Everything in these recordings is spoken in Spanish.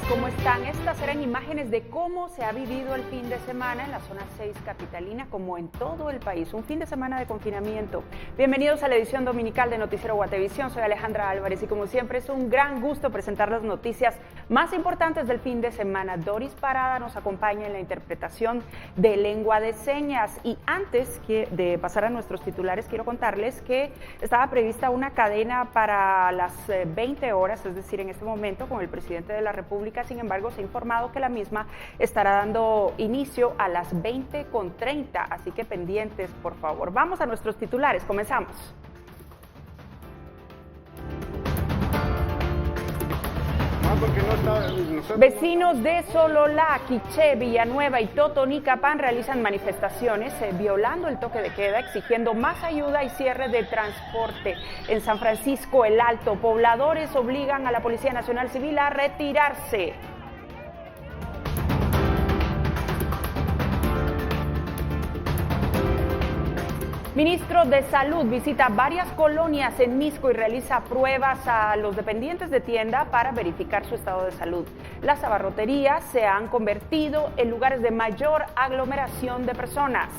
¿cómo están? Estas serán imágenes de cómo se ha vivido el fin de semana en la zona 6 capitalina, como en todo el país. Un fin de semana de confinamiento. Bienvenidos a la edición dominical de Noticiero Guatevisión. Soy Alejandra Álvarez y como siempre es un gran gusto presentar las noticias más importantes del fin de semana. Doris Parada nos acompaña en la interpretación de lengua de señas. Y antes de pasar a nuestros titulares, quiero contarles que estaba prevista una cadena para las 20 horas, es decir, en este momento, con el presidente de la República. Sin embargo, se ha informado que la misma estará dando inicio a las 20:30, así que pendientes, por favor. Vamos a nuestros titulares, comenzamos. Vecinos de Sololá, Quiché, Villanueva y Totonicapán realizan manifestaciones violando el toque de queda, exigiendo más ayuda y cierre de transporte. En San Francisco el Alto, pobladores obligan a la Policía Nacional Civil a retirarse. Ministro de Salud visita varias colonias en Misco y realiza pruebas a los dependientes de tienda para verificar su estado de salud. Las abarroterías se han convertido en lugares de mayor aglomeración de personas.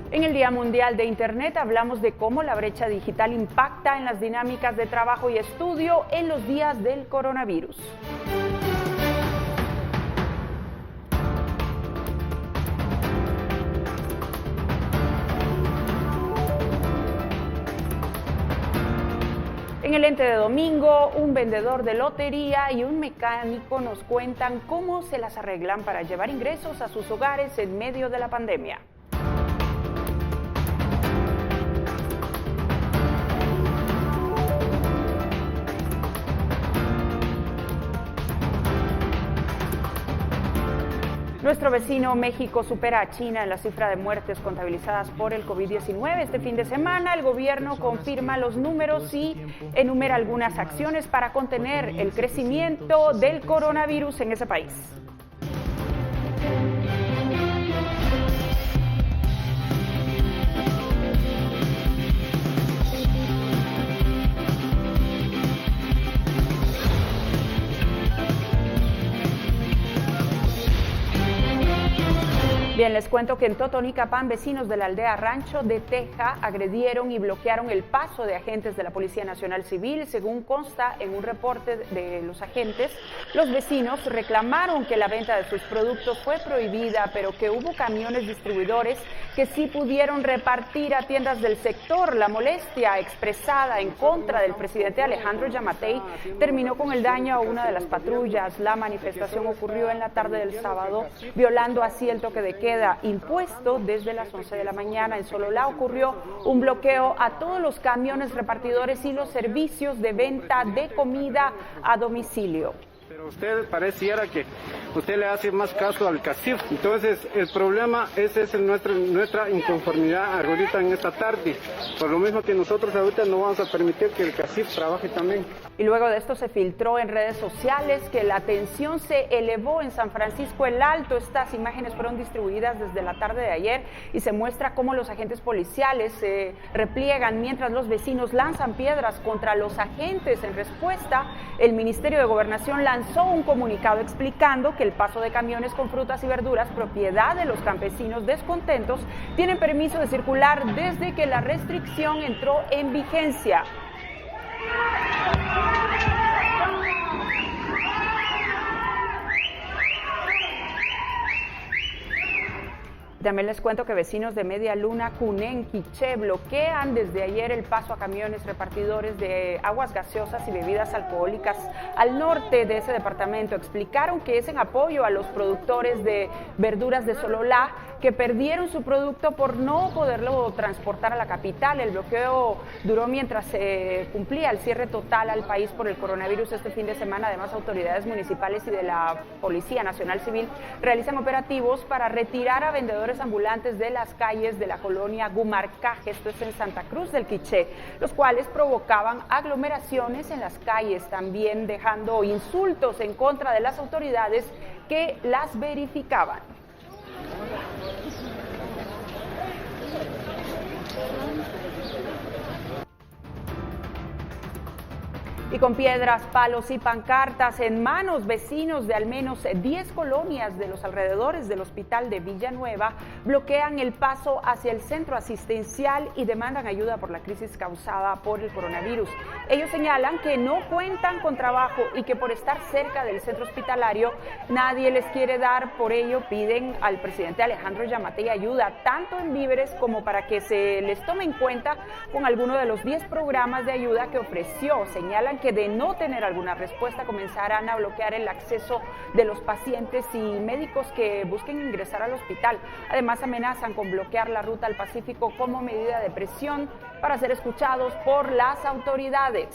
En el Día Mundial de Internet hablamos de cómo la brecha digital impacta en las dinámicas de trabajo y estudio en los días del coronavirus. En el Ente de Domingo, un vendedor de lotería y un mecánico nos cuentan cómo se las arreglan para llevar ingresos a sus hogares en medio de la pandemia. Nuestro vecino México supera a China en la cifra de muertes contabilizadas por el COVID-19. Este fin de semana el gobierno confirma los números y enumera algunas acciones para contener el crecimiento del coronavirus en ese país. Bien, les cuento que en Totonicapán, vecinos de la aldea Rancho de Teja agredieron y bloquearon el paso de agentes de la Policía Nacional Civil. Según consta en un reporte de los agentes, los vecinos reclamaron que la venta de sus productos fue prohibida, pero que hubo camiones distribuidores que sí pudieron repartir a tiendas del sector. La molestia expresada en contra del presidente Alejandro Yamatei terminó con el daño a una de las patrullas. La manifestación ocurrió en la tarde del sábado, violando así el toque de queda impuesto desde las 11 de la mañana. En Sololá ocurrió un bloqueo a todos los camiones repartidores y los servicios de venta de comida a domicilio. Pero usted pareciera que usted le hace más caso al CACIF. Entonces el problema es nuestra inconformidad ahorita en esta tarde. Por lo mismo que nosotros ahorita no vamos a permitir que el CACIF trabaje también. Y luego de esto se filtró en redes sociales que la tensión se elevó en San Francisco el Alto. Estas imágenes fueron distribuidas desde la tarde de ayer y se muestra cómo los agentes policiales se repliegan mientras los vecinos lanzan piedras contra los agentes. En respuesta, el Ministerio de Gobernación lanzó un comunicado explicando que el paso de camiones con frutas y verduras, propiedad de los campesinos descontentos, tienen permiso de circular desde que la restricción entró en vigencia. También les cuento que vecinos de Media Luna, Cunén, Quiché bloquean desde ayer el paso a camiones repartidores de aguas gaseosas y bebidas alcohólicas al norte de ese departamento. Explicaron que es en apoyo a los productores de verduras de Sololá que perdieron su producto por no poderlo transportar a la capital. El bloqueo duró mientras se cumplía el cierre total al país por el coronavirus este fin de semana. Además, autoridades municipales y de la Policía Nacional Civil realizan operativos para retirar a vendedores ambulantes de las calles de la colonia Gumarcaje, esto es en Santa Cruz del Quiché, los cuales provocaban aglomeraciones en las calles, también dejando insultos en contra de las autoridades que las verificaban. Y con piedras, palos y pancartas en manos, vecinos de al menos 10 colonias de los alrededores del hospital de Villanueva bloquean el paso hacia el centro asistencial y demandan ayuda por la crisis causada por el coronavirus. Ellos señalan que no cuentan con trabajo y que por estar cerca del centro hospitalario nadie les quiere dar. Por ello piden al presidente Alejandro Yamatei ayuda tanto en víveres como para que se les tome en cuenta con alguno de los 10 programas de ayuda que ofreció. Señalan que de no tener alguna respuesta comenzarán a bloquear el acceso de los pacientes y médicos que busquen ingresar al hospital. Además amenazan con bloquear la ruta al Pacífico como medida de presión para ser escuchados por las autoridades.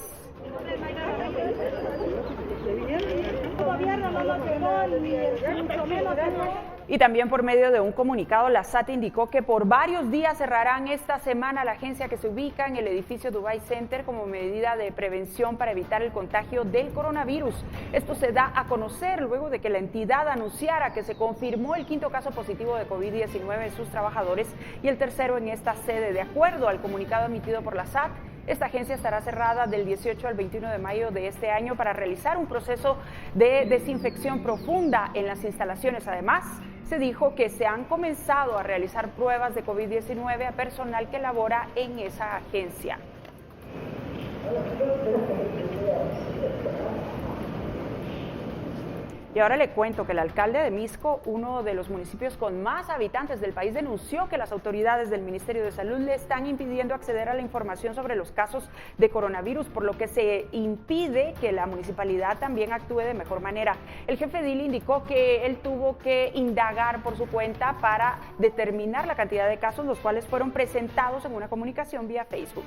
Y también por medio de un comunicado, la SAT indicó que por varios días cerrarán esta semana la agencia que se ubica en el edificio Dubai Center como medida de prevención para evitar el contagio del coronavirus. Esto se da a conocer luego de que la entidad anunciara que se confirmó el 5º caso positivo de COVID-19 en sus trabajadores y el tercero en esta sede. De acuerdo al comunicado emitido por la SAT, esta agencia estará cerrada del 18 al 21 de mayo de este año para realizar un proceso de desinfección profunda en las instalaciones. Además, se dijo que se han comenzado a realizar pruebas de COVID-19 a personal que labora en esa agencia. Y ahora le cuento que el alcalde de Misco, uno de los municipios con más habitantes del país, denunció que las autoridades del Ministerio de Salud le están impidiendo acceder a la información sobre los casos de coronavirus, por lo que se impide que la municipalidad también actúe de mejor manera. El jefe edil indicó que él tuvo que indagar por su cuenta para determinar la cantidad de casos, los cuales fueron presentados en una comunicación vía Facebook.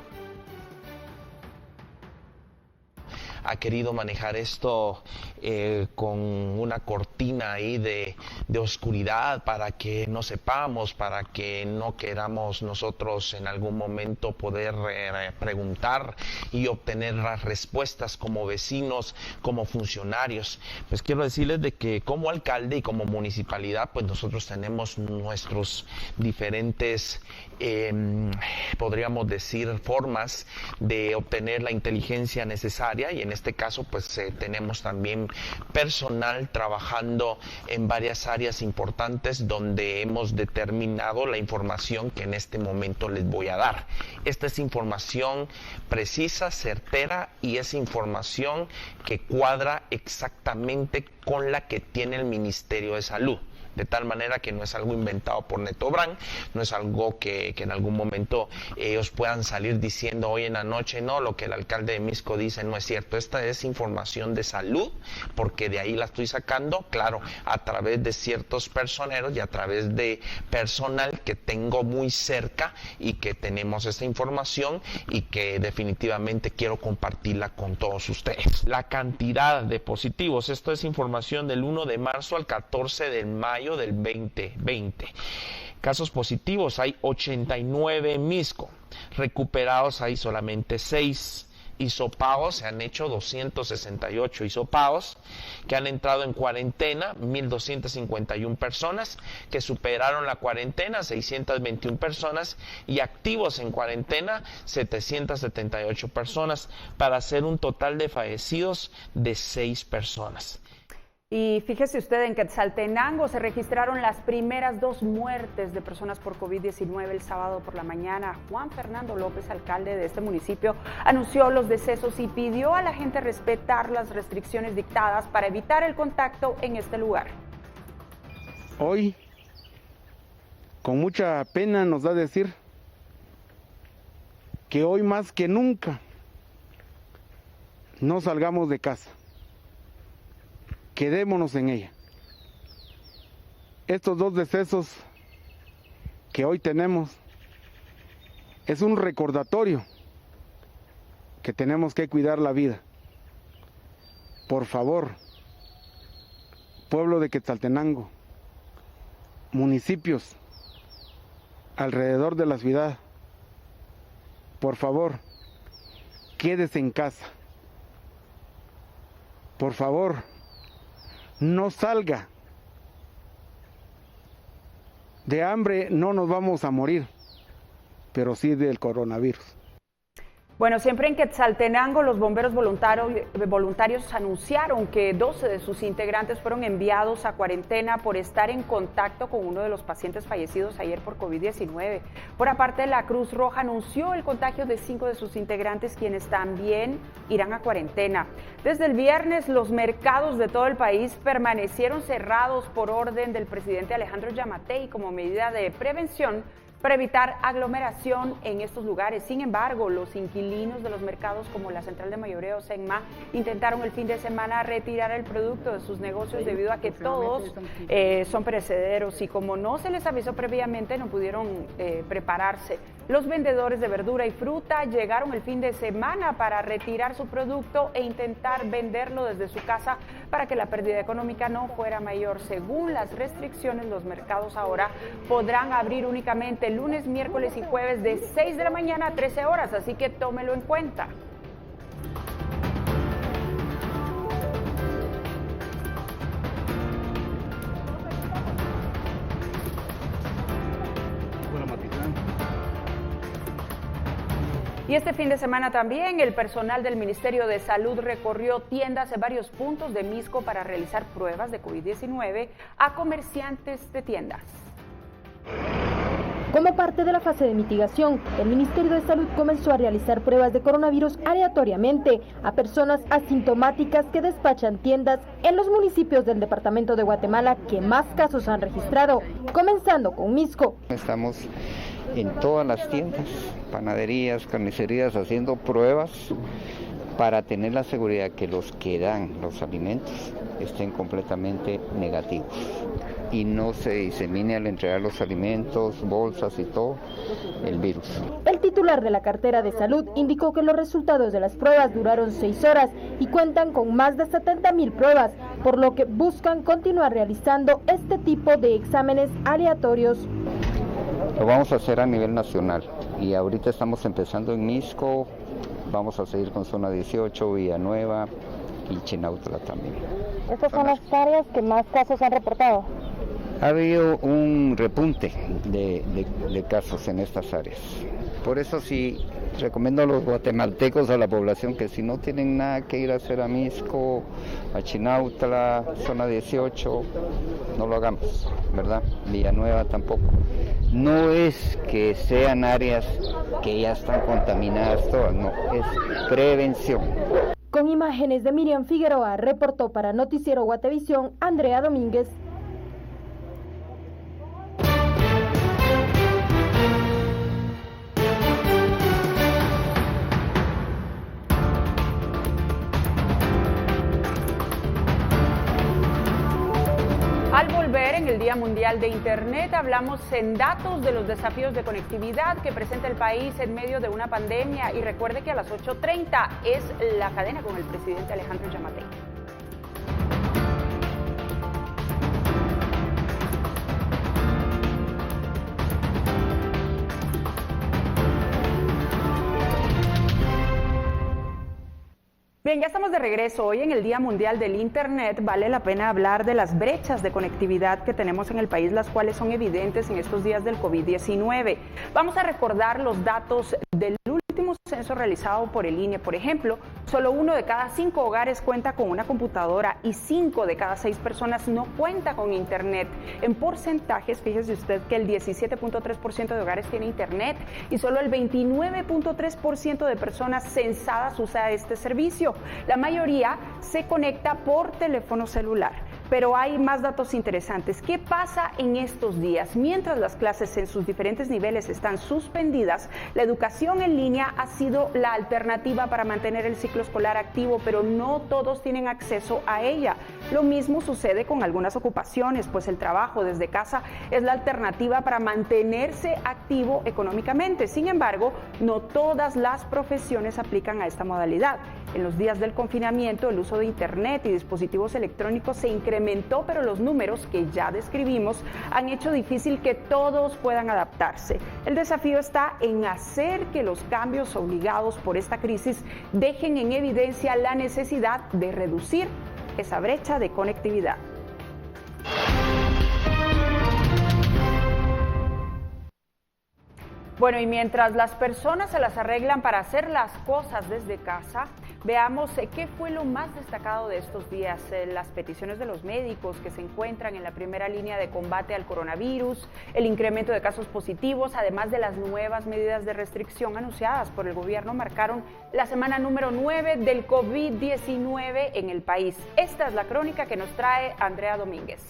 Ha querido manejar esto con una cortina ahí de oscuridad para que no sepamos, para que no queramos nosotros en algún momento poder preguntar y obtener las respuestas como vecinos, como funcionarios. Pues quiero decirles de que como alcalde y como municipalidad, pues nosotros tenemos nuestros diferentes podríamos decir formas de obtener la inteligencia necesaria, y en este caso pues tenemos también personal trabajando en varias áreas importantes donde hemos determinado la información que en este momento les voy a dar. Esta es información precisa, certera, y es información que cuadra exactamente con la que tiene el Ministerio de Salud. De tal manera que no es algo inventado por Neto Brand, no es algo que en algún momento ellos puedan salir diciendo hoy en la noche, no, lo que el alcalde de Misco dice no es cierto. Esta es información de salud, porque de ahí la estoy sacando, claro, a través de ciertos personeros y a través de personal que tengo muy cerca y que tenemos esta información y que definitivamente quiero compartirla con todos ustedes. La cantidad de positivos, esto es información del 1 de marzo al 14 de mayo del 2020. Casos positivos hay 89 en Misco, recuperados hay solamente 6. Hisopados, se han hecho 268 hisopados, que han entrado en cuarentena 1.251 personas, que superaron la cuarentena 621 personas, y activos en cuarentena 778 personas, para hacer un total de fallecidos de 6 personas. Y fíjese usted, en Quetzaltenango se registraron las primeras 2 muertes de personas por COVID-19 el sábado por la mañana. Juan Fernando López, alcalde de este municipio, anunció los decesos y pidió a la gente respetar las restricciones dictadas para evitar el contacto en este lugar. Hoy, con mucha pena nos da decir que hoy más que nunca no salgamos de casa. Quedémonos en ella. Estos 2 decesos que hoy tenemos es un recordatorio que tenemos que cuidar la vida. Por favor, pueblo de Quetzaltenango, municipios alrededor de la ciudad, por favor, quédese en casa. Por favor, no salga. De hambre no nos vamos a morir, pero sí del coronavirus. Bueno, siempre en Quetzaltenango los bomberos voluntarios anunciaron que 12 de sus integrantes fueron enviados a cuarentena por estar en contacto con uno de los pacientes fallecidos ayer por COVID-19. Por aparte, la Cruz Roja anunció el contagio de 5 de sus integrantes, quienes también irán a cuarentena. Desde el viernes, los mercados de todo el país permanecieron cerrados por orden del presidente Alejandro Yamatei como medida de prevención para evitar aglomeración en estos lugares. Sin embargo, los inquilinos de los mercados como la Central de Mayoreo Senma intentaron el fin de semana retirar el producto de sus negocios debido a que todos son perecederos y como no se les avisó previamente no pudieron prepararse. Los vendedores de verdura y fruta llegaron el fin de semana para retirar su producto e intentar venderlo desde su casa para que la pérdida económica no fuera mayor. Según las restricciones, los mercados ahora podrán abrir únicamente lunes, miércoles y jueves de 6 de la mañana a 13 horas, así que tómelo en cuenta. Y este fin de semana también el personal del Ministerio de Salud recorrió tiendas en varios puntos de Misco para realizar pruebas de COVID-19 a comerciantes de tiendas. Como parte de la fase de mitigación, el Ministerio de Salud comenzó a realizar pruebas de coronavirus aleatoriamente a personas asintomáticas que despachan tiendas en los municipios del departamento de Guatemala que más casos han registrado, comenzando con Misco. Estamos en todas las tiendas, panaderías, carnicerías, haciendo pruebas para tener la seguridad que los que dan los alimentos estén completamente negativos y no se disemine al entregar los alimentos, bolsas y todo el virus. El titular de la cartera de salud indicó que los resultados de las pruebas duraron 6 horas y cuentan con más de 70,000 pruebas, por lo que buscan continuar realizando este tipo de exámenes aleatorios. Lo vamos a hacer a nivel nacional y ahorita estamos empezando en Misco, vamos a seguir con zona 18, Villanueva y Chinautla también. ¿Estas son las áreas que más casos han reportado? Ha habido un repunte de casos en estas áreas. Por eso sí recomiendo a los guatemaltecos, a la población, que si no tienen nada que ir a hacer a Misco, a Chinautla, zona 18, no lo hagamos, ¿verdad? Villanueva tampoco. No es que sean áreas que ya están contaminadas todas, no, es prevención. Con imágenes de Miriam Figueroa, reportó para Noticiero Guatevisión, Andrea Domínguez. Al volver en el Día Mundial de Internet, hablamos en datos de los desafíos de conectividad que presenta el país en medio de una pandemia. Y recuerde que a las 8:30 es la cadena con el presidente Alejandro Yamatei. Bien, ya estamos de regreso. Hoy en el Día Mundial del Internet vale la pena hablar de las brechas de conectividad que tenemos en el país, las cuales son evidentes en estos días del COVID-19. Vamos a recordar los datos del último censo realizado por el INE. Por ejemplo, solo 1 de cada 5 hogares cuenta con una computadora y 5 de cada 6 personas no cuenta con Internet. En porcentajes, fíjese usted que el 17.3% de hogares tiene Internet y solo el 29.3% de personas censadas usa este servicio. La mayoría se conecta por teléfono celular. Pero hay más datos interesantes. ¿Qué pasa en estos días? Mientras las clases en sus diferentes niveles están suspendidas, la educación en línea ha sido la alternativa para mantener el ciclo escolar activo, pero no todos tienen acceso a ella. Lo mismo sucede con algunas ocupaciones, pues el trabajo desde casa es la alternativa para mantenerse activo económicamente. Sin embargo, no todas las profesiones aplican a esta modalidad. En los días del confinamiento, el uso de Internet y dispositivos electrónicos se incrementó, pero los números que ya describimos han hecho difícil que todos puedan adaptarse. El desafío está en hacer que los cambios obligados por esta crisis dejen en evidencia la necesidad de reducir esa brecha de conectividad. Bueno, y mientras las personas se las arreglan para hacer las cosas desde casa, veamos qué fue lo más destacado de estos días. Las peticiones de los médicos que se encuentran en la primera línea de combate al coronavirus, el incremento de casos positivos, además de las nuevas medidas de restricción anunciadas por el gobierno, marcaron la semana número 9 del COVID-19 en el país. Esta es la crónica que nos trae Andrea Domínguez.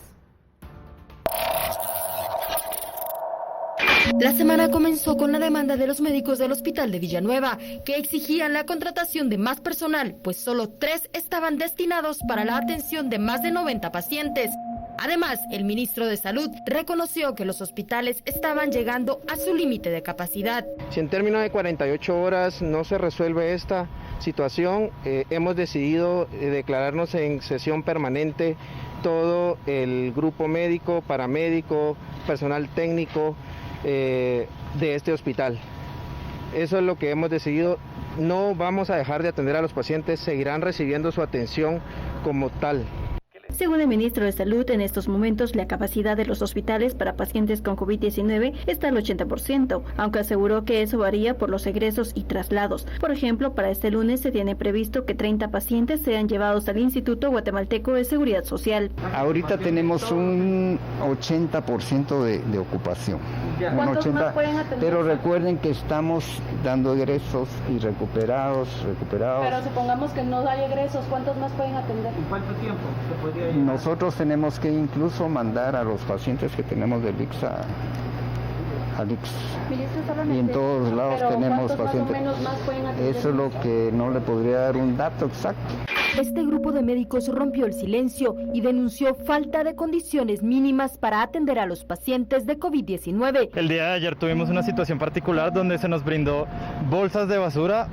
La semana comenzó con la demanda de los médicos del Hospital de Villanueva, que exigían la contratación de más personal, pues solo 3 estaban destinados para la atención de más de 90 pacientes. Además, el ministro de Salud reconoció que los hospitales estaban llegando a su límite de capacidad. Si en términos de 48 horas no se resuelve esta situación, hemos decidido declararnos en sesión permanente todo el grupo médico, paramédico, personal técnico, de este hospital. Eso es lo que hemos decidido. No vamos a dejar de atender a los pacientes, seguirán recibiendo su atención como tal. Según el ministro de Salud, en estos momentos la capacidad de los hospitales para pacientes con COVID-19 está al 80%, aunque aseguró que eso varía por los egresos y traslados. Por ejemplo, para este lunes se tiene previsto que 30 pacientes sean llevados al Instituto Guatemalteco de Seguridad Social. Ahorita tenemos un 80% de ocupación. ¿Cuántos más pueden atender? Pero recuerden que estamos dando egresos y recuperados. Pero supongamos que no hay egresos, ¿cuántos más pueden atender? ¿En cuánto tiempo se podría llevar? Nosotros tenemos que incluso mandar a los pacientes que tenemos del ICS al ICS. Y en todos lados tenemos pacientes. Eso es lo que no le podría dar un dato exacto. Este grupo de médicos rompió el silencio y denunció falta de condiciones mínimas para atender a los pacientes de COVID-19. El día de ayer tuvimos una situación particular donde se nos brindó bolsas de basura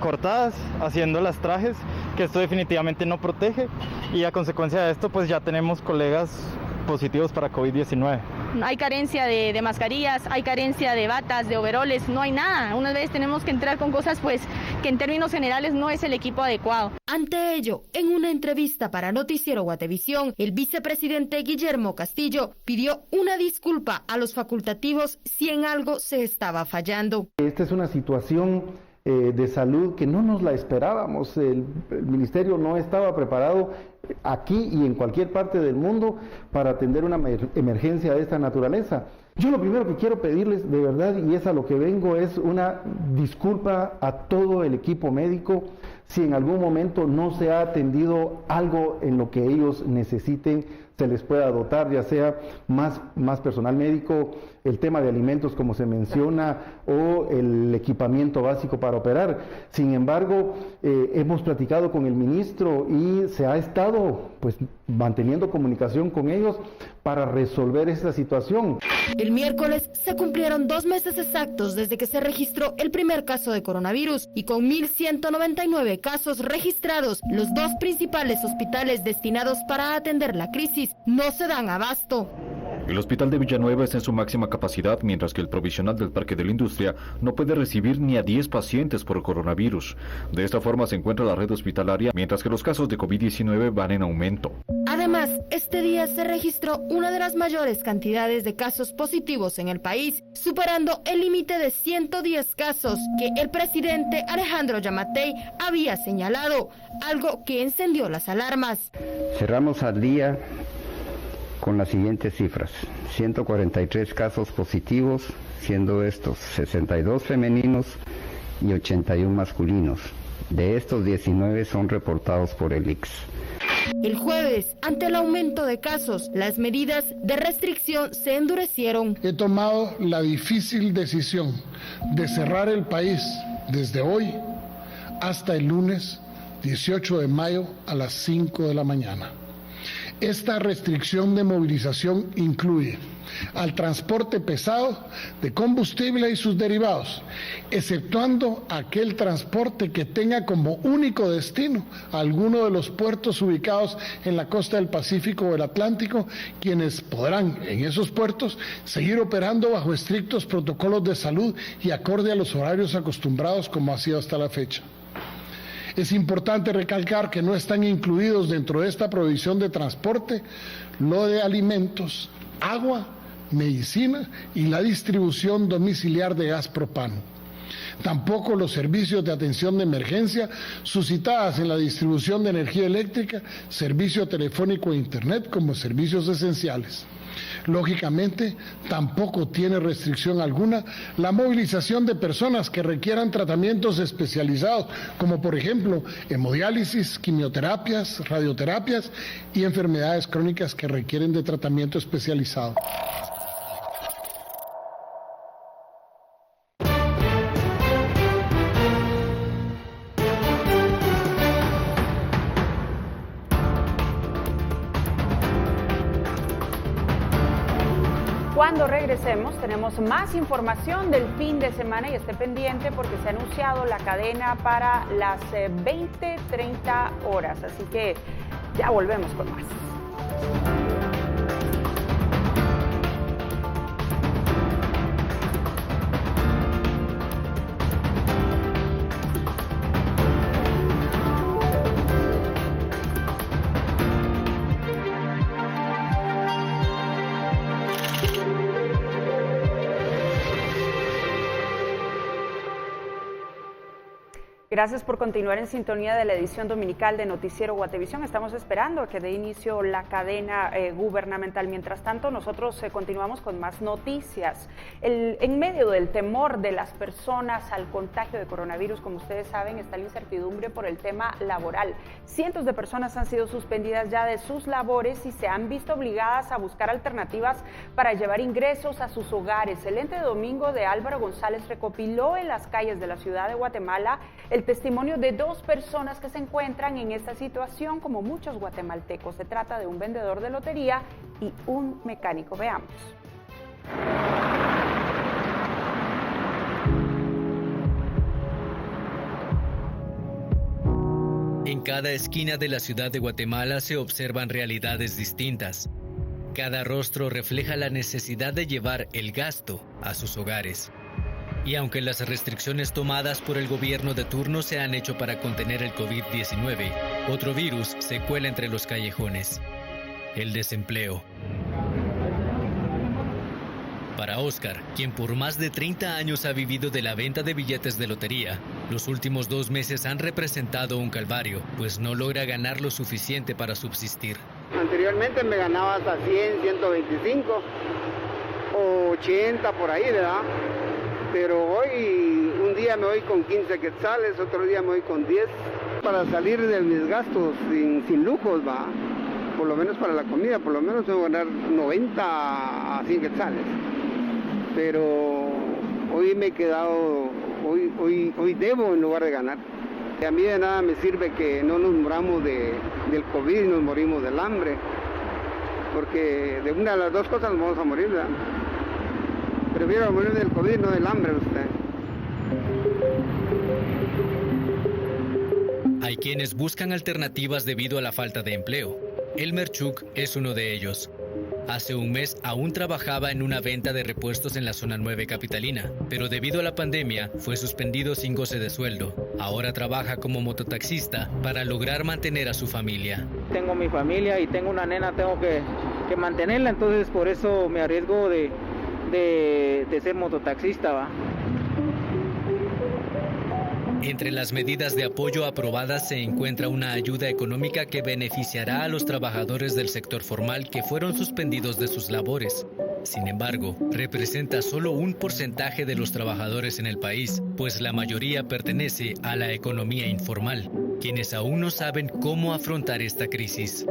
cortadas, haciendo las trajes, que esto definitivamente no protege, y a consecuencia de esto pues ya tenemos colegas positivos para COVID-19. Hay carencia de mascarillas, hay carencia de batas, de overoles, no hay nada. Unas veces tenemos que entrar con cosas pues que en términos generales no es el equipo adecuado. Ante ello, en una entrevista para Noticiero Guatevisión, el vicepresidente Guillermo Castillo pidió una disculpa a los facultativos si en algo se estaba fallando. Esta es una situación de salud que no nos la esperábamos. El ministerio no estaba preparado aquí y en cualquier parte del mundo para atender una emergencia de esta naturaleza. Yo lo primero que quiero pedirles de verdad, y es a lo que vengo, es una disculpa a todo el equipo médico si en algún momento no se ha atendido algo en lo que ellos necesiten, se les pueda dotar, ya sea más personal médico, el tema de alimentos como se menciona, o el equipamiento básico para operar. Sin embargo, hemos platicado con el ministro y se ha estado pues manteniendo comunicación con ellos para resolver esta situación. El miércoles se cumplieron 2 meses exactos desde que se registró el primer caso de coronavirus, y con 1.199 casos registrados, los 2 principales hospitales destinados para atender la crisis no se dan abasto. El hospital de Villanueva está en su máxima capacidad, mientras que el provisional del Parque de la Industria no puede recibir ni a 10 pacientes por coronavirus. De esta forma se encuentra la red hospitalaria, mientras que los casos de COVID-19 van en aumento. Además, este día se registró una de las mayores cantidades de casos positivos en el país, superando el límite de 110 casos que el presidente Alejandro Yamatei había señalado, algo que encendió las alarmas. Cerramos al día con las siguientes cifras: 143 casos positivos, siendo estos 62 femeninos y 81 masculinos. De estos, 19 son reportados por el ICS. El jueves, ante el aumento de casos, las medidas de restricción se endurecieron. He tomado la difícil decisión de cerrar el país desde hoy hasta el lunes 18 de mayo a las 5 de la mañana. Esta restricción de movilización incluye al transporte pesado de combustible y sus derivados, exceptuando aquel transporte que tenga como único destino alguno de los puertos ubicados en la costa del Pacífico o el Atlántico, quienes podrán en esos puertos seguir operando bajo estrictos protocolos de salud y acorde a los horarios acostumbrados como ha sido hasta la fecha. Es importante recalcar que no están incluidos dentro de esta provisión de transporte lo de alimentos, agua, medicina y la distribución domiciliar de gas propano. Tampoco los servicios de atención de emergencia suscitadas en la distribución de energía eléctrica, servicio telefónico e internet como servicios esenciales. Lógicamente, tampoco tiene restricción alguna la movilización de personas que requieran tratamientos especializados, como por ejemplo hemodiálisis, quimioterapias, radioterapias y enfermedades crónicas que requieren de tratamiento especializado. Cuando regresemos tenemos más información del fin de semana y esté pendiente porque se ha anunciado la cadena para las 20:30 horas, así que ya volvemos con más. Gracias por continuar en sintonía de la edición dominical de Noticiero Guatevisión. Estamos esperando a que dé inicio la cadena gubernamental. Mientras tanto, nosotros continuamos con más noticias. En medio del temor de las personas al contagio de coronavirus, como ustedes saben, está la incertidumbre por el tema laboral. Cientos de personas han sido suspendidas ya de sus labores y se han visto obligadas a buscar alternativas para llevar ingresos a sus hogares. El ente de domingo de Álvaro González recopiló en las calles de la ciudad de Guatemala el testimonio de dos personas que se encuentran en esta situación, como muchos guatemaltecos. Se trata de un vendedor de lotería y un mecánico. Veamos. En cada esquina de la ciudad de Guatemala se observan realidades distintas. Cada rostro refleja la necesidad de llevar el gasto a sus hogares. Y aunque las restricciones tomadas por el gobierno de turno se han hecho para contener el COVID-19, otro virus se cuela entre los callejones: el desempleo. Para Oscar, quien por más de 30 años ha vivido de la venta de billetes de lotería, los últimos 2 meses han representado un calvario, pues no logra ganar lo suficiente para subsistir. Anteriormente me ganaba hasta 100, 125, 80 por ahí, ¿verdad? Pero hoy, un día me voy con 15 quetzales, otro día me voy con 10, para salir de mis gastos sin lujos, va. Por lo menos para la comida, por lo menos tengo que ganar 90 a 100 quetzales. Pero hoy me he quedado, hoy debo en lugar de ganar. Y a mí de nada me sirve que no nos moramos del COVID y nos morimos del hambre, porque de una de las dos cosas nos vamos a morir, ¿verdad? Prefiero morir del COVID, no del hambre, usted. Hay quienes buscan alternativas debido a la falta de empleo. Elmer Chuk es uno de ellos. Hace un mes aún trabajaba en una venta de repuestos en la zona 9 capitalina, pero debido a la pandemia fue suspendido sin goce de sueldo. Ahora trabaja como mototaxista para lograr mantener a su familia. Tengo mi familia y tengo una nena, tengo que mantenerla, entonces por eso me arriesgo de ser mototaxista, ¿va? Entre las medidas de apoyo aprobadas se encuentra una ayuda económica que beneficiará a los trabajadores del sector formal que fueron suspendidos de sus labores. Sin embargo, representa solo un porcentaje de los trabajadores en el país, pues la mayoría pertenece a la economía informal, quienes aún no saben cómo afrontar esta crisis.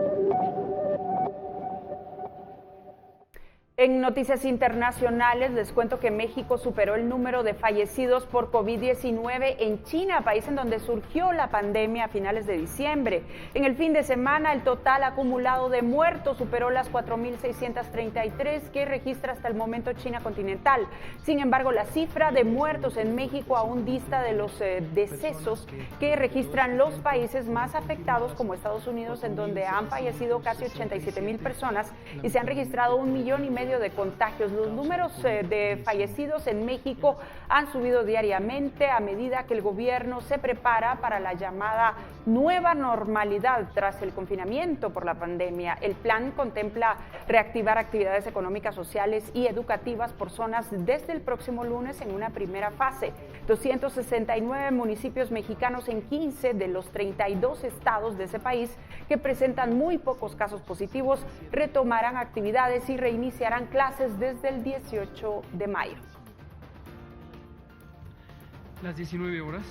En noticias internacionales les cuento que México superó el número de fallecidos por COVID-19 en China, país en donde surgió la pandemia a finales de diciembre. En el fin de semana, el total acumulado de muertos superó las 4.633 que registra hasta el momento China continental. Sin embargo, la cifra de muertos en México aún dista de los decesos que registran los países más afectados como Estados Unidos, en donde han fallecido casi 87,000 personas y se han registrado 1,5 millones promedio de contagios. Los números de fallecidos en México han subido diariamente a medida que el gobierno se prepara para la llamada nueva normalidad tras el confinamiento por la pandemia. El plan contempla reactivar actividades económicas, sociales y educativas por zonas desde el próximo lunes en una primera fase. 269 municipios mexicanos en 15 de los 32 estados de ese país que presentan muy pocos casos positivos retomarán actividades y reiniciarán clases desde el 18 de mayo. Las 19 horas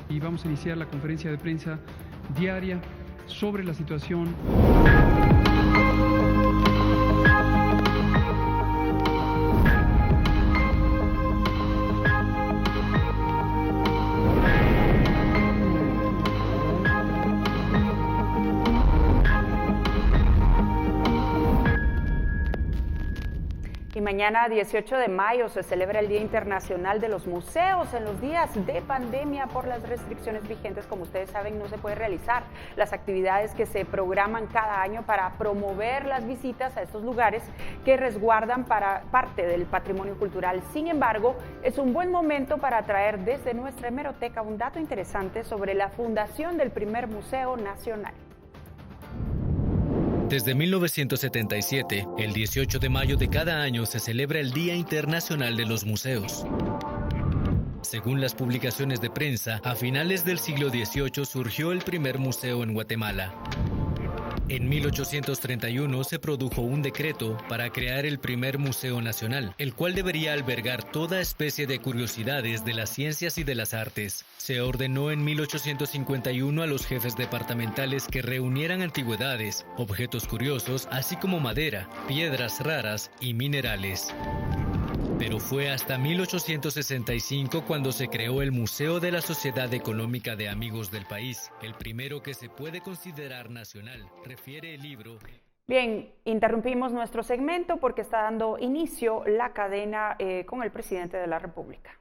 y vamos a iniciar la conferencia de prensa diaria sobre la situación. Y mañana, 18 de mayo, se celebra el Día Internacional de los Museos. En los días de pandemia, por las restricciones vigentes, como ustedes saben, no se puede realizar las actividades que se programan cada año para promover las visitas a estos lugares que resguardan parte del patrimonio cultural. Sin embargo, es un buen momento para traer desde nuestra hemeroteca un dato interesante sobre la fundación del primer Museo Nacional. Desde 1977, el 18 de mayo de cada año se celebra el Día Internacional de los Museos. Según las publicaciones de prensa, a finales del siglo XVIII surgió el primer museo en Guatemala. En 1831 se produjo un decreto para crear el primer Museo Nacional, el cual debería albergar toda especie de curiosidades de las ciencias y de las artes. Se ordenó en 1851 a los jefes departamentales que reunieran antigüedades, objetos curiosos, así como madera, piedras raras y minerales. Pero fue hasta 1865 cuando se creó el Museo de la Sociedad Económica de Amigos del País, el primero que se puede considerar nacional, refiere el libro. Bien, interrumpimos nuestro segmento porque está dando inicio la cadena con el presidente de la República.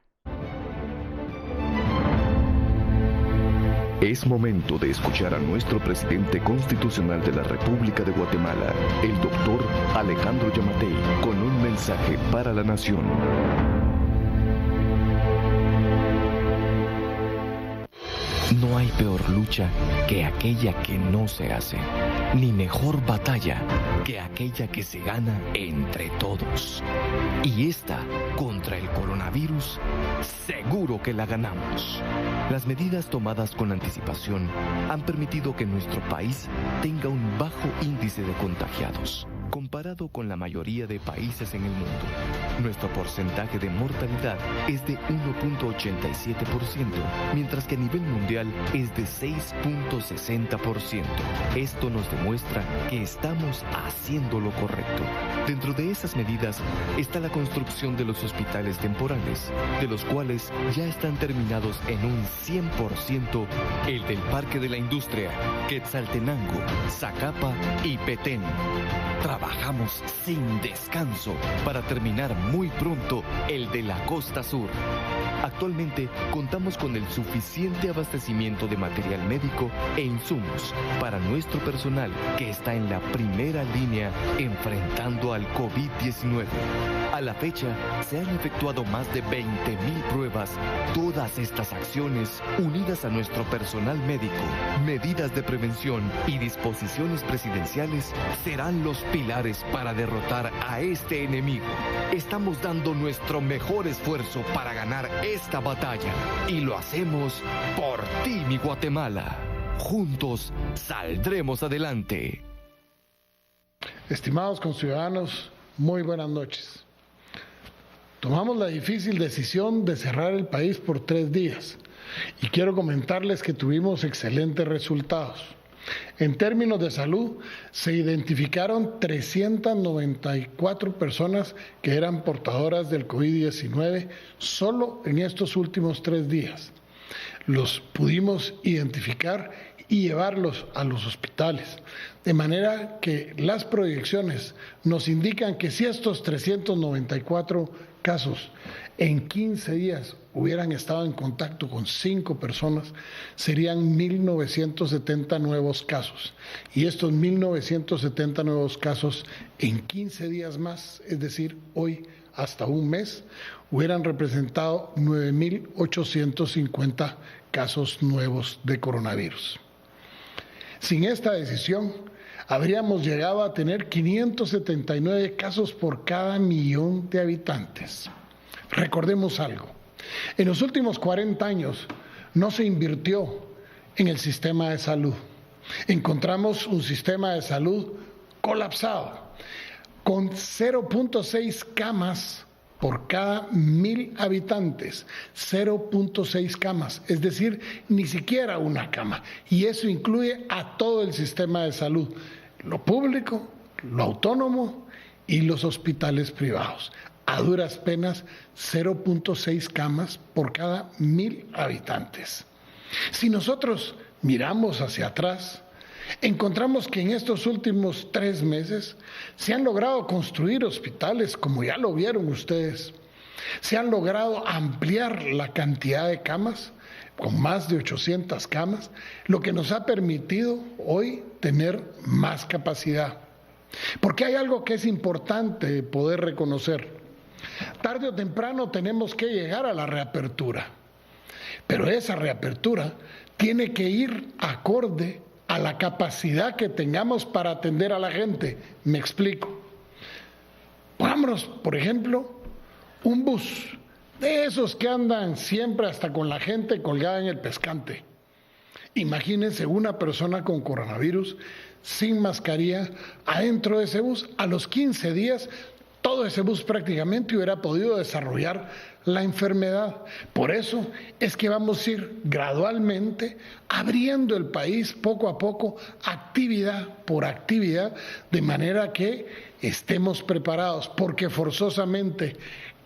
Es momento de escuchar a nuestro presidente constitucional de la República de Guatemala, el doctor Alejandro Yamatei, con un mensaje para la nación. No hay peor lucha que aquella que no se hace, ni mejor batalla que aquella que se gana entre todos. Y esta, contra el coronavirus, seguro que la ganamos. Las medidas tomadas con anticipación han permitido que nuestro país tenga un bajo índice de contagiados, comparado con la mayoría de países en el mundo. Nuestro porcentaje de mortalidad es de 1.87%, mientras que a nivel mundial es de 6.60%. Esto nos demuestra que estamos haciendo lo correcto. Dentro de esas medidas está la construcción de los hospitales temporales, de los cuales ya están terminados en un 100%, el del Parque de la Industria, Quetzaltenango, Zacapa y Petén. Trabajamos sin descanso para terminar muy pronto el de la Costa Sur. Actualmente contamos con el suficiente abastecimiento de material médico e insumos para nuestro personal que está en la primera línea enfrentando al COVID-19. A la fecha, se han efectuado más de 20.000 pruebas. Todas estas acciones, unidas a nuestro personal médico, medidas de prevención y disposiciones presidenciales, serán los pilares para derrotar a este enemigo. Estamos dando nuestro mejor esfuerzo para ganar esta batalla y lo hacemos por ti, mi Guatemala. Juntos saldremos adelante. Estimados conciudadanos, muy buenas noches. Tomamos la difícil decisión de cerrar el país por 3 días y quiero comentarles que tuvimos excelentes resultados. En términos de salud, se identificaron 394 personas que eran portadoras del COVID-19 solo en estos últimos 3 días. Los pudimos identificar y llevarlos a los hospitales, de manera que las proyecciones nos indican que si estos 394 casos en 15 días hubieran estado en contacto con 5 personas, serían 1.970 nuevos casos. Y estos 1.970 nuevos casos en 15 días más, es decir, hoy hasta un mes, hubieran representado 9.850 casos nuevos de coronavirus. Sin esta decisión, habríamos llegado a tener 579 casos por cada millón de habitantes. Recordemos algo, en los últimos 40 años no se invirtió en el sistema de salud. Encontramos un sistema de salud colapsado, con 0.6 camas por cada 1.000 habitantes, 0.6 camas, es decir, ni siquiera una cama. Y eso incluye a todo el sistema de salud, lo público, lo autónomo y los hospitales privados. A duras penas, 0.6 camas por cada 1.000 habitantes. Si nosotros miramos hacia atrás, encontramos que en estos últimos 3 meses se han logrado construir hospitales, como ya lo vieron ustedes. Se han logrado ampliar la cantidad de camas, con más de 800 camas, lo que nos ha permitido hoy tener más capacidad. Porque hay algo que es importante poder reconocer. Tarde o temprano tenemos que llegar a la reapertura, pero esa reapertura tiene que ir acorde a la capacidad que tengamos para atender a la gente. Me explico. Pongámonos, por ejemplo, un bus de esos que andan siempre hasta con la gente colgada en el pescante. Imagínense una persona con coronavirus sin mascarilla adentro de ese bus. A los 15 días todo ese bus prácticamente hubiera podido desarrollar la enfermedad. Por eso es que vamos a ir gradualmente abriendo el país poco a poco, actividad por actividad, de manera que estemos preparados, porque forzosamente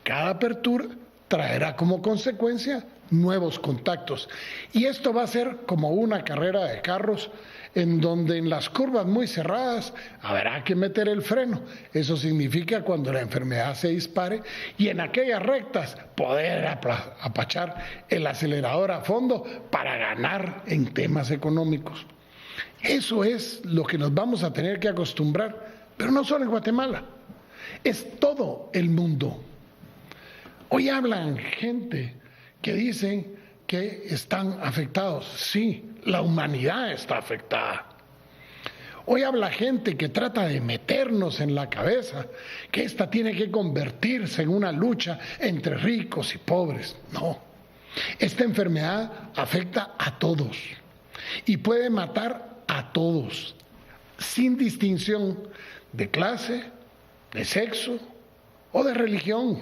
cada apertura traerá como consecuencia nuevos contactos. Y esto va a ser como una carrera de carros, en donde en las curvas muy cerradas habrá que meter el freno. Eso significa cuando la enfermedad se dispare, y en aquellas rectas poder apachar el acelerador a fondo para ganar en temas económicos. Eso es lo que nos vamos a tener que acostumbrar, pero no solo en Guatemala, es todo el mundo. Hoy hablan gente que dicen que están afectados. Sí, la humanidad está afectada. Hoy habla gente que trata de meternos en la cabeza que esta tiene que convertirse en una lucha entre ricos y pobres. No, esta enfermedad afecta a todos y puede matar a todos, sin distinción de clase, de sexo o de religión.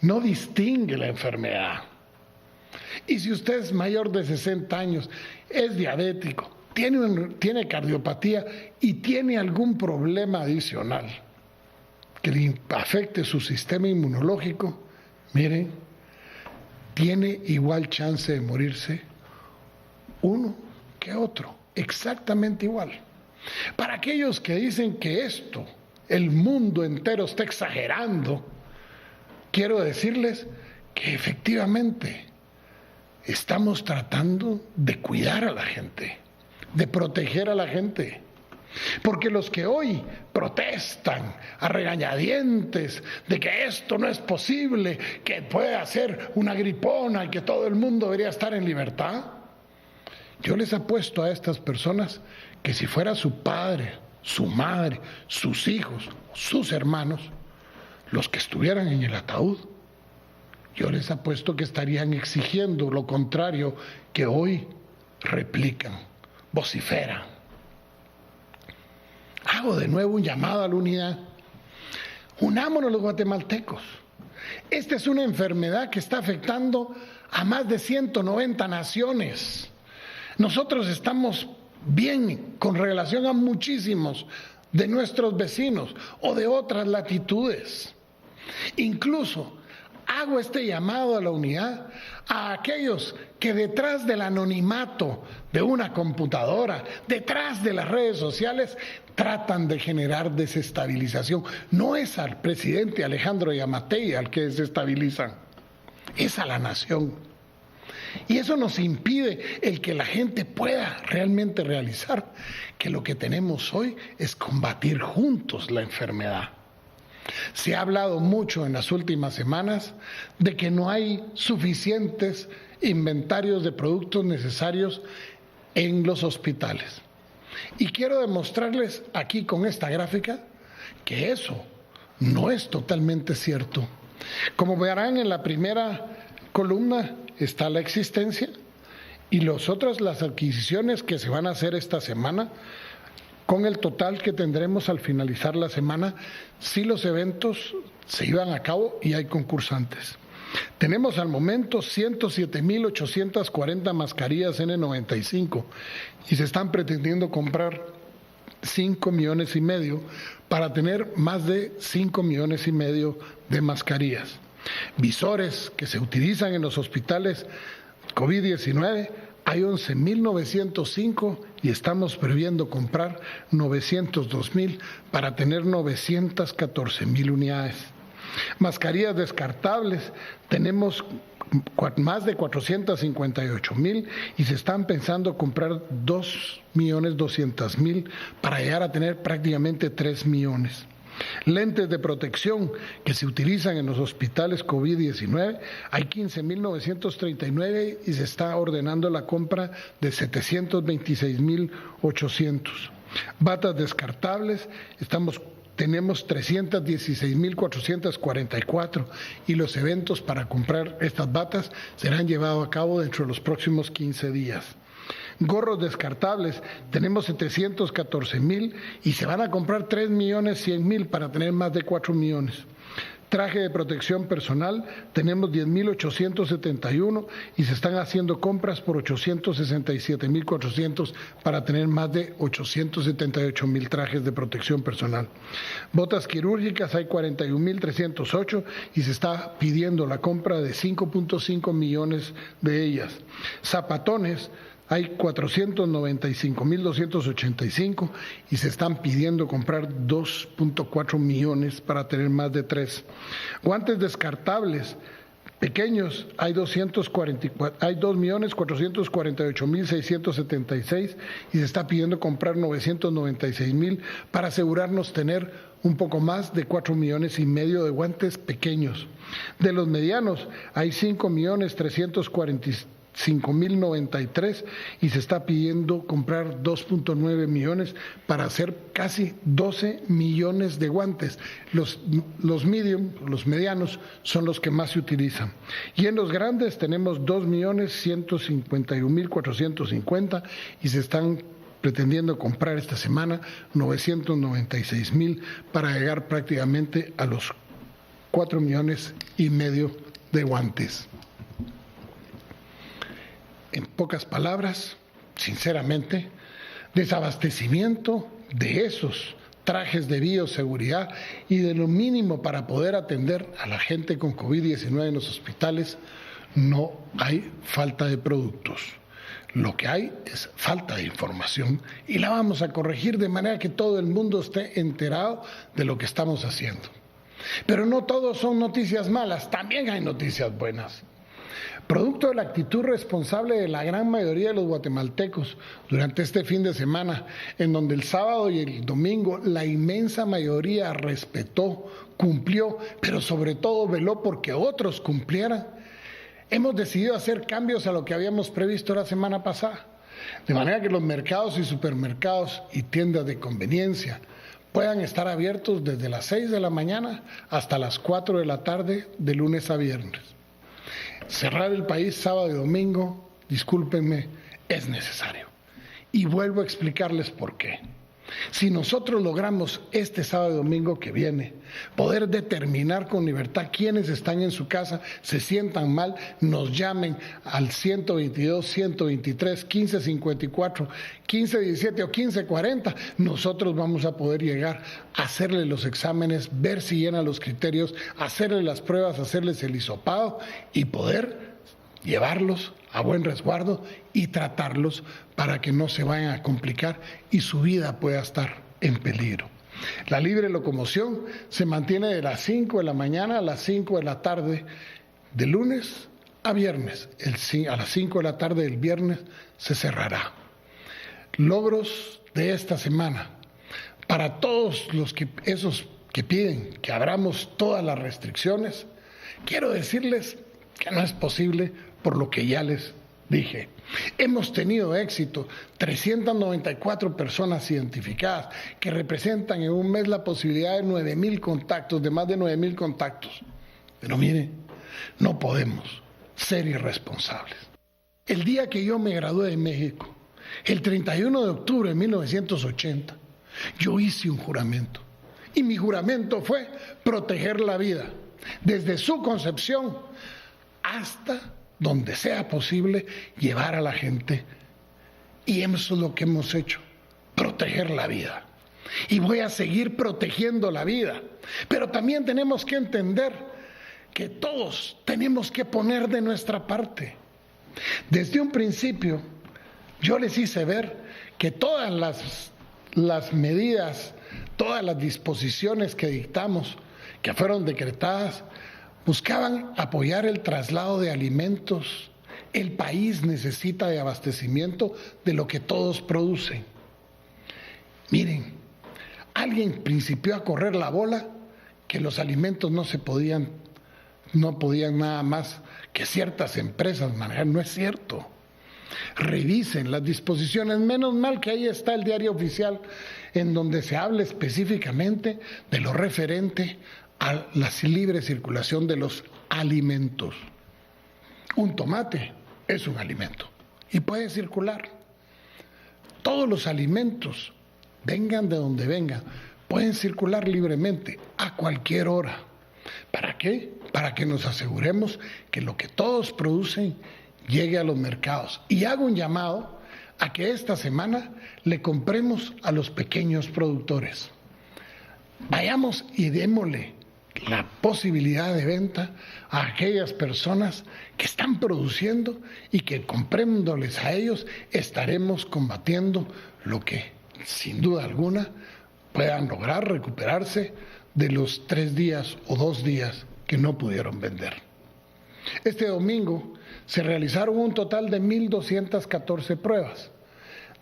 No distingue la enfermedad. Y si usted es mayor de 60 años, es diabético, tiene cardiopatía y tiene algún problema adicional que le afecte su sistema inmunológico, miren, tiene igual chance de morirse uno que otro, exactamente igual. Para aquellos que dicen que esto, el mundo entero está exagerando, quiero decirles que efectivamente estamos tratando de cuidar a la gente, de proteger a la gente. Porque los que hoy protestan a regañadientes de que esto no es posible, que puede ser una gripona y que todo el mundo debería estar en libertad, yo les apuesto a estas personas que si fuera su padre, su madre, sus hijos, sus hermanos, los que estuvieran en el ataúd, yo les apuesto que estarían exigiendo lo contrario que hoy replican, vociferan. Hago de nuevo un llamado a la unidad. Unámonos los guatemaltecos. Esta es una enfermedad que está afectando a más de 190 naciones. Nosotros estamos bien con relación a muchísimos de nuestros vecinos o de otras latitudes. Incluso hago este llamado a la unidad a aquellos que detrás del anonimato de una computadora, detrás de las redes sociales, tratan de generar desestabilización. No es al presidente Alejandro Yamatei al que desestabilizan, es a la nación. Y eso nos impide el que la gente pueda realmente realizar que lo que tenemos hoy es combatir juntos la enfermedad. Se ha hablado mucho en las últimas semanas de que no hay suficientes inventarios de productos necesarios en los hospitales. Y quiero demostrarles aquí con esta gráfica que eso no es totalmente cierto. Como verán en la primera columna está la existencia y las adquisiciones que se van a hacer esta semana, con el total que tendremos al finalizar la semana, si los eventos se llevan a cabo y hay concursantes. Tenemos al momento 107.840 mascarillas N95 y se están pretendiendo comprar 5,5 millones para tener más de 5,5 millones de mascarillas. Visores que se utilizan en los hospitales COVID-19 hay 11.905 y estamos previendo comprar 902.000 para tener 914.000 unidades. Mascarillas descartables, tenemos más de 458.000 y se están pensando comprar 2.200.000 para llegar a tener prácticamente 3 millones. Lentes de protección que se utilizan en los hospitales COVID-19, hay 15.939 y se está ordenando la compra de 726.800. Batas descartables, tenemos 316.444 y los eventos para comprar estas batas serán llevados a cabo dentro de los próximos 15 días. Gorros descartables, tenemos 714.000 y se van a comprar 3.100.000 para tener más de 4 millones. Traje de protección personal, tenemos 10.871 y se están haciendo compras por 867.400 para tener más de 878.000 trajes de protección personal. Botas quirúrgicas hay 41.308 y se está pidiendo la compra de 5.5 millones de ellas. Zapatones, hay 495.285 y se están pidiendo comprar 2.4 millones para tener más de 3. Guantes descartables pequeños hay 2.448.676 y se está pidiendo comprar 996.000 para asegurarnos tener un poco más de 4,5 millones de guantes pequeños. De los medianos hay 5.345.093 y se está pidiendo comprar 2.9 millones para hacer casi 12 millones de guantes. Los medium, los medianos, son los que más se utilizan. Y en los grandes tenemos 2.151.450 y se están pretendiendo comprar esta semana 996.000 para llegar prácticamente a los 4,5 millones de guantes. En pocas palabras, sinceramente, desabastecimiento de esos trajes de bioseguridad y de lo mínimo para poder atender a la gente con COVID-19 en los hospitales, no hay falta de productos. Lo que hay es falta de información y la vamos a corregir de manera que todo el mundo esté enterado de lo que estamos haciendo. Pero no todos son noticias malas, también hay noticias buenas. Producto de la actitud responsable de la gran mayoría de los guatemaltecos durante este fin de semana, en donde el sábado y el domingo la inmensa mayoría respetó, cumplió, pero sobre todo veló porque otros cumplieran, hemos decidido hacer cambios a lo que habíamos previsto la semana pasada, de manera que los mercados y supermercados y tiendas de conveniencia puedan estar abiertos desde las 6 de la mañana hasta las 4 de la tarde de lunes a viernes. Cerrar el país sábado y domingo, discúlpenme, es necesario. Y vuelvo a explicarles por qué. Si nosotros logramos este sábado y domingo que viene poder determinar con libertad quiénes están en su casa, se sientan mal, nos llamen al 122, 123, 1554, 1517 o 1540, nosotros vamos a poder llegar a hacerle los exámenes, ver si llenan los criterios, hacerle las pruebas, hacerles el hisopado y poder llevarlos a buen resguardo y tratarlos para que no se vayan a complicar y su vida pueda estar en peligro. La libre locomoción se mantiene de las 5 de la mañana a las 5 de la tarde de lunes a viernes. A las 5 de la tarde del viernes se cerrará. Logros de esta semana. Para todos esos que piden que abramos todas las restricciones, quiero decirles que no es posible por lo que ya les dije. Hemos tenido éxito, 394 personas identificadas, que representan en un mes la posibilidad de 9,000 contactos, de más de 9,000 contactos. Pero mire, no podemos ser irresponsables. El día que yo me gradué de México, el 31 de octubre de 1980, yo hice un juramento. Y mi juramento fue proteger la vida, desde su concepción hasta donde sea posible, llevar a la gente. Y eso es lo que hemos hecho, proteger la vida. Y voy a seguir protegiendo la vida. Pero también tenemos que entender que todos tenemos que poner de nuestra parte. Desde un principio, yo les hice ver que todas las medidas, todas las disposiciones que dictamos, que fueron decretadas, buscaban apoyar el traslado de alimentos. El país necesita de abastecimiento de lo que todos producen. Miren, alguien principió a correr la bola que los alimentos no podían nada más que ciertas empresas manejar. No es cierto. Revisen las disposiciones, menos mal que ahí está el diario oficial en donde se habla específicamente de lo referente a la libre circulación de los alimentos. Un tomate es un alimento y puede circular. Todos los alimentos, vengan de donde vengan, pueden circular libremente a cualquier hora. ¿Para qué? Para que nos aseguremos que lo que todos producen llegue a los mercados. Y hago un llamado a que esta semana le compremos a los pequeños productores. Vayamos y démosle la posibilidad de venta a aquellas personas que están produciendo y que compréndoles a ellos estaremos combatiendo lo que sin duda alguna puedan lograr recuperarse de los 3 días o 2 días que no pudieron vender. Este domingo se realizaron un total de 1,214 pruebas,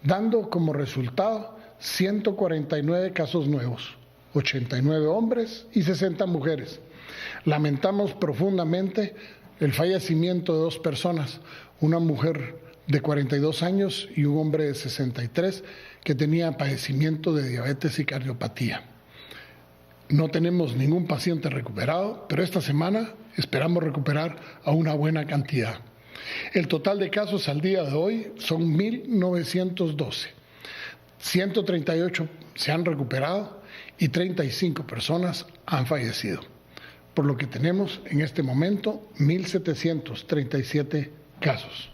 dando como resultado 149 casos nuevos, 89 hombres y 60 mujeres. Lamentamos profundamente el fallecimiento de 2 personas, una mujer de 42 años y un hombre de 63 que tenía padecimiento de diabetes y cardiopatía. No tenemos ningún paciente recuperado, pero esta semana esperamos recuperar a una buena cantidad. El total de casos al día de hoy son 1,912. 138 se han recuperado y 35 personas han fallecido, por lo que tenemos en este momento 1,737 casos.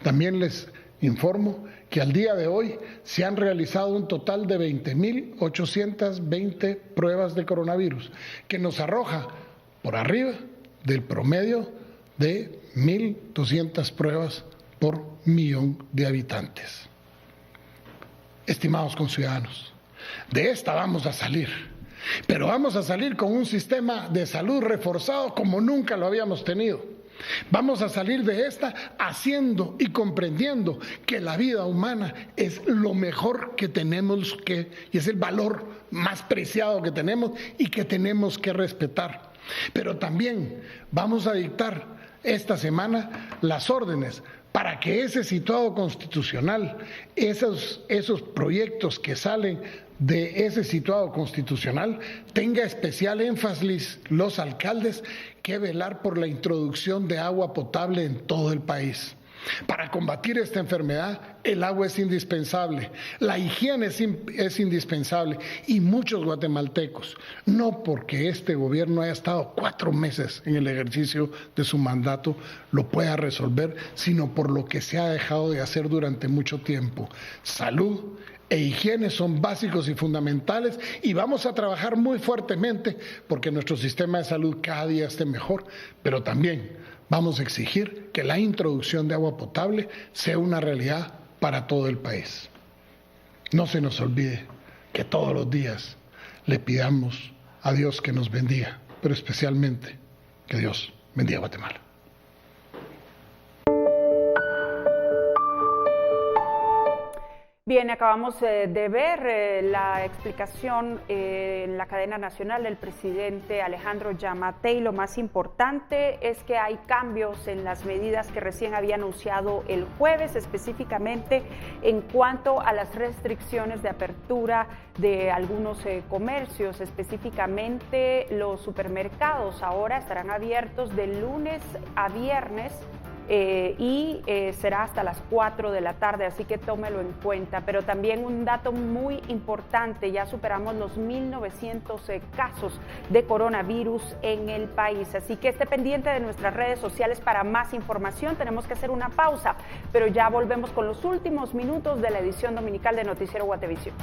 También les informo que al día de hoy se han realizado un total de 20,820 pruebas de coronavirus, que nos arroja por arriba del promedio de 1,200 pruebas por millón de habitantes. Estimados conciudadanos, de esta vamos a salir, pero vamos a salir con un sistema de salud reforzado como nunca lo habíamos tenido. Vamos a salir de esta haciendo y comprendiendo que la vida humana es lo mejor que tenemos y es el valor más preciado que tenemos y que tenemos que respetar. Pero también vamos a dictar esta semana las órdenes para que ese situado constitucional, esos proyectos que salen de ese situado constitucional, tenga especial énfasis los alcaldes que velar por la introducción de agua potable en todo el país. Para combatir esta enfermedad, el agua es indispensable, la higiene es indispensable y muchos guatemaltecos, no porque este gobierno haya estado 4 meses en el ejercicio de su mandato, lo pueda resolver, sino por lo que se ha dejado de hacer durante mucho tiempo. Salud e higiene son básicos y fundamentales y vamos a trabajar muy fuertemente porque nuestro sistema de salud cada día esté mejor, pero también Vamos a exigir que la introducción de agua potable sea una realidad para todo el país. No se nos olvide que todos los días le pidamos a Dios que nos bendiga, pero especialmente que Dios bendiga a Guatemala. Bien, acabamos de ver la explicación en la cadena nacional del presidente Alejandro Giammattei. Lo más importante es que hay cambios en las medidas que recién había anunciado el jueves, específicamente en cuanto a las restricciones de apertura de algunos comercios, específicamente los supermercados. Ahora estarán abiertos de lunes a viernes y será hasta las 4 de la tarde, así que tómelo en cuenta. Pero también un dato muy importante, ya superamos los 1.900 casos de coronavirus en el país, así que esté pendiente de nuestras redes sociales para más información. Tenemos que hacer una pausa, pero ya volvemos con los últimos minutos de la edición dominical de Noticiero Guatevisión.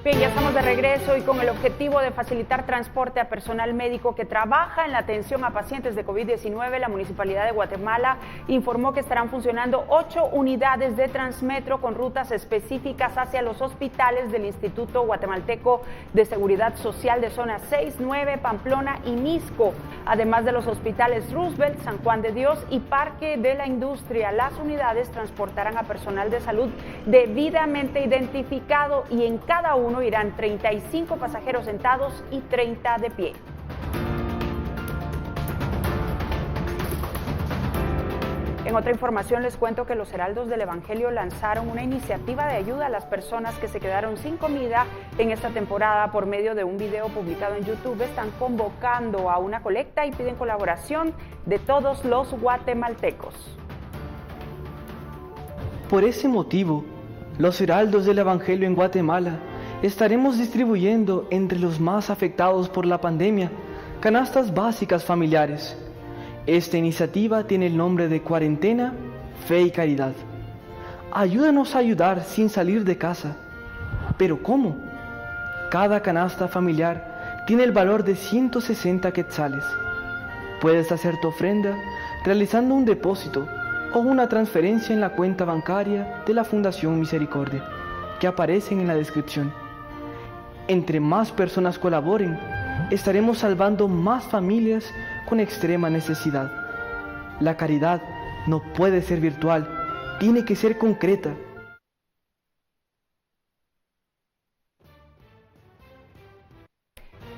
Bien, ya estamos de regreso y con el objetivo de facilitar transporte a personal médico que trabaja en la atención a pacientes de COVID-19, la Municipalidad de Guatemala informó que estarán funcionando 8 unidades de Transmetro con rutas específicas hacia los hospitales del Instituto Guatemalteco de Seguridad Social de Zona 6, 9, Pamplona y Misco, además de los hospitales Roosevelt, San Juan de Dios y Parque de la Industria. Las unidades transportarán a personal de salud debidamente identificado y en cada uno irán 35 pasajeros sentados y 30 de pie. En otra información les cuento que los Heraldos del Evangelio lanzaron una iniciativa de ayuda a las personas que se quedaron sin comida en esta temporada. Por medio de un video publicado en YouTube están convocando a una colecta y piden colaboración de todos los guatemaltecos. Por ese motivo, los Heraldos del Evangelio en Guatemala estaremos distribuyendo entre los más afectados por la pandemia canastas básicas familiares. Esta iniciativa tiene el nombre de Cuarentena, Fe y Caridad. Ayúdanos a ayudar sin salir de casa. ¿Pero cómo? Cada canasta familiar tiene el valor de 160 quetzales. Puedes hacer tu ofrenda realizando un depósito o una transferencia en la cuenta bancaria de la Fundación Misericordia, que aparecen en la descripción. Entre más personas colaboren, estaremos salvando más familias con extrema necesidad. La caridad no puede ser virtual, tiene que ser concreta.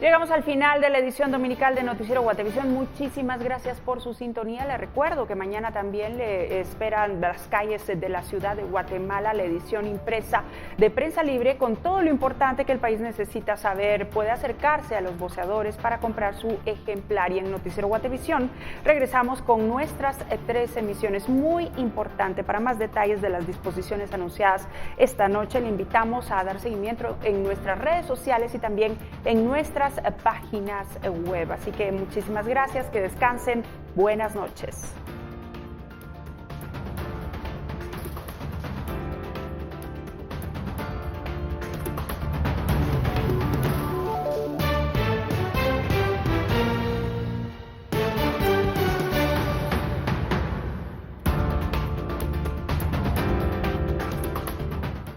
Llegamos al final de la edición dominical de Noticiero Guatevisión. Muchísimas gracias por su sintonía. Les recuerdo que mañana también le esperan las calles de la ciudad de Guatemala la edición impresa de Prensa Libre con todo lo importante que el país necesita saber. Puede acercarse a los voceadores para comprar su ejemplar. Y en Noticiero Guatevisión regresamos con nuestras 3 emisiones. Muy importante. Para más detalles de las disposiciones anunciadas esta noche, le invitamos a dar seguimiento en nuestras redes sociales y también en nuestras páginas web. Así que muchísimas gracias, que descansen, buenas noches.